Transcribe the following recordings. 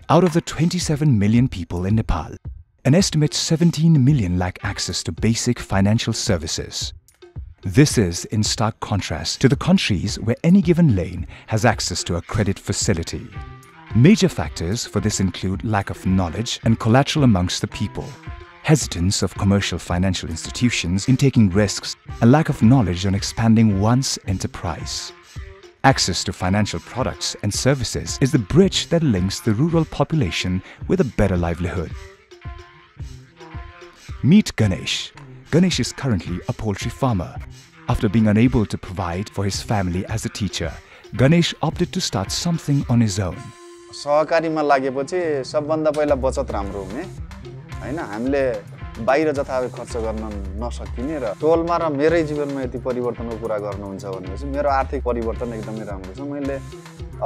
Out of the 27 million people in Nepal, an estimated 17 million lack access to basic financial services. This is in stark contrast to the countries where any given lane has access to a credit facility. Major factors for this include lack of knowledge and collateral amongst the people, hesitance of commercial financial institutions in taking risks, and lack of knowledge on expanding one's enterprise. Access to financial products and services is the bridge that links the rural population with a better livelihood. Meet Ganesh. Ganesh is currently a poultry farmer. After being unable to provide for his family as a teacher, Ganesh opted to start something on his own. सहकारीमा लागेपछि सबभन्दा पहिला बचत राम्रो हुने हैन हामीले बाहिर जथाभावी खर्च गर्न नसकिने र टोलमा र मेरै जीवनमा यति परिवर्तनको कुरा गर्नुहुन्छ भनेपछि मेरो आर्थिक परिवर्तन एकदमै राम्रो छ मैले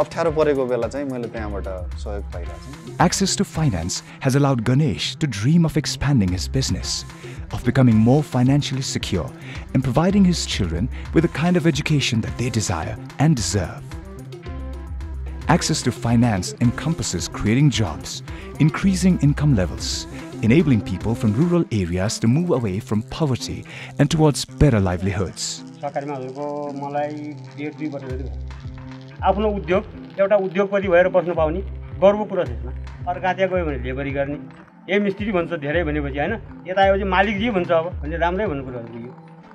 अप्ठ्यारो परेको बेला चाहिँ मैले त्यहाँबाट सहयोग पाइरहेको छु Access to finance has allowed Ganesh to dream of expanding his business, of becoming more financially secure and providing his children with the kind of education that they desire and deserve. Access to finance encompasses creating jobs, increasing income levels, enabling people from rural areas to move away from poverty and towards better livelihoods. आफ्नो उद्योग एउटा उद्योगपति भएर बस्न पाउने गर्वको कुरा छ यसमा अर्कातिर गयो भने लेबरी गर्ने ए मिस्त्री भन्छ धेरै भनेपछि हैन यता आएपछि मालिक जी भन्छ अब भने राम्रै भन्नु कुरा हो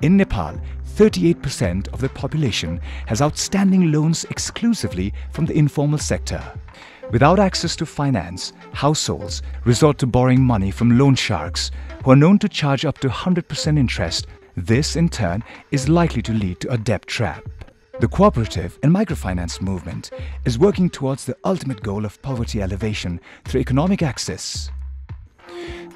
In Nepal, 38% of the population has outstanding loans exclusively from the informal sector. Without access to finance, households resort to borrowing money from loan sharks who are known to charge up to 100% interest. This, in turn, is likely to lead to a debt trap. The cooperative and microfinance movement is working towards the ultimate goal of poverty elevation through economic access.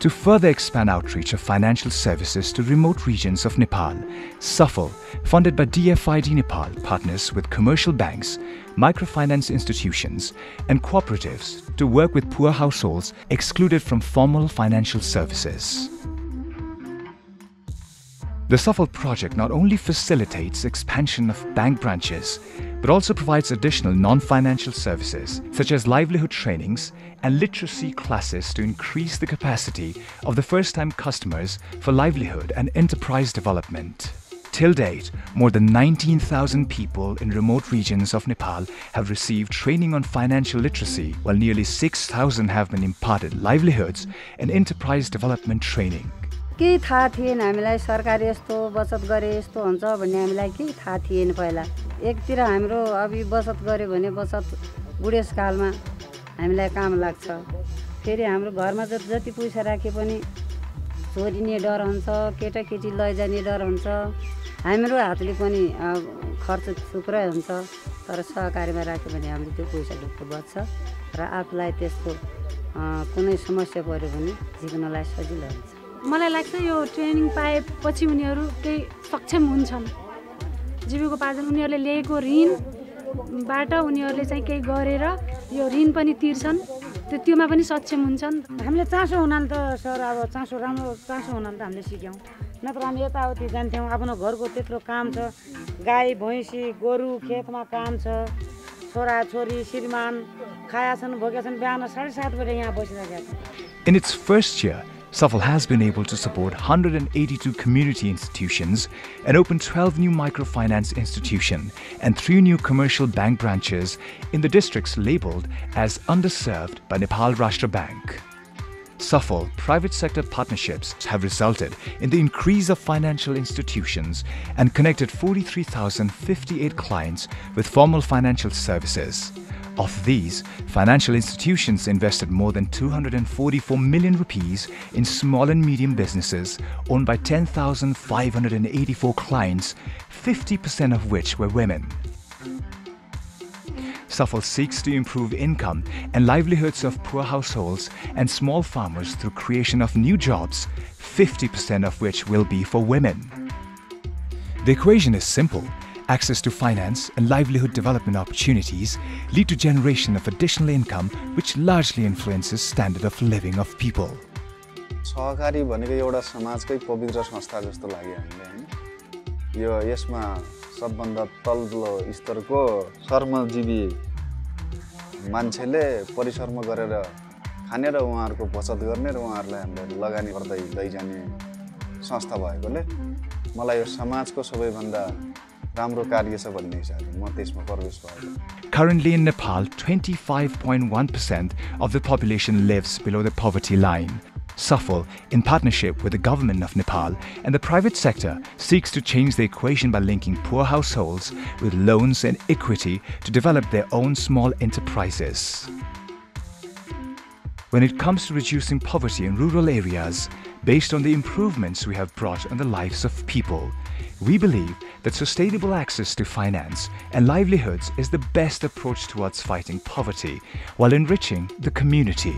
To further expand outreach of financial services to remote regions of Nepal, SAFAL, funded by DFID Nepal, partners with commercial banks, microfinance institutions, and cooperatives to work with poor households excluded from formal financial services. The SAFAL project not only facilitates expansion of bank branches, but also provides additional non-financial services such as livelihood trainings and literacy classes to increase the capacity of the first-time customers for livelihood and enterprise development. Till date, more than 19,000 people in remote regions of Nepal have received training on financial literacy, while nearly 6,000 have been imparted livelihoods and enterprise development training. केही थाहा थिएन हामीलाई सरकारले यस्तो बचत गरे यस्तो हुन्छ भन्ने हामीलाई केही थाहा थिएन पहिला एकतिर हाम्रो अभी बचत गरे भने बचत बुढेसकालमा हामीलाई काम लाग्छ फेरि हाम्रो घरमा जति पैसा राखे पनि चोरिने डर हुन्छ केटाकेटी लैजाने डर हुन्छ हाम्रो हातले पनि खर्च थुप्रै हुन्छ तर सहकारीमा राख्यो भने हाम्रो त्यो पैसा ढुक्क बच्छ र आफुलाई त्यस्तो कुनै समस्या पर्यो भने जित्नलाई सजिलो हुन्छ मलाई लाग्छ यो ट्रेनिङ पाएपछि उनीहरू केही सक्षम हुन्छन् जीविकोपार्जन उनीहरूले लिएको ऋणबाट उनीहरूले चाहिँ केही गरेर यो ऋण पनि तिर्छन् त्योमा पनि सक्षम हुन्छन् हामीले चासो हुनाले त सर अब चासो राम्रो चासो हुनाले त हामीले सिक्यौं नत्र हामी यताउति जान्थ्यौं आफ्नो घरको त्यत्रो काम छ गाई भैँसी गोरु खेतमा काम छ छोरा छोरी श्रीमान खाया छन् भोग्या छन् बिहान 7:30 बजे यहाँ बसिरहेका छन् In its first year, SAFAL has been able to support 182 community institutions and open 12 new microfinance institutions and 3 new commercial bank branches in the districts labelled as underserved by Nepal Rashtra Bank. SAFAL private sector partnerships have resulted in the increase of financial institutions and connected 43,058 clients with formal financial services. Of these, financial institutions invested more than 244 million rupees in small and medium businesses owned by 10,584 clients, 50% of which were women. SAFAL seeks to improve income and livelihoods of poor households and small farmers through creation of new jobs, 50% of which will be for women. The equation is simple. Access to finance and livelihood development opportunities lead to generation of additional income which largely influences standard of living of people. सहकारी भनेको एउटा समाजकै पवित्र संस्था जस्तो लाग्यो हामीले हैन यो यसमा सबभन्दा तल्लो स्तरको श्रमजीवी मान्छेले परिसरमा गरेर खाने र उहाँहरूको बचत गर्ने र उहाँहरूलाई हामीले लगानी गर्दै लैजाने संस्था भएकोले मलाई यो समाजको सबैभन्दा राम्रो कार्य छ भन्ने हिसाबले म त्यसमा प्रवेश भएको। Currently in Nepal, 25.1% of the population lives below the poverty line. SAFAL, in partnership with the government of Nepal and the private sector, seeks to change the equation by linking poor households with loans and equity to develop their own small enterprises. When it comes to reducing poverty in rural areas, based on the improvements we have brought on the lives of people, we believe that sustainable access to finance and livelihoods is the best approach towards fighting poverty while enriching the community.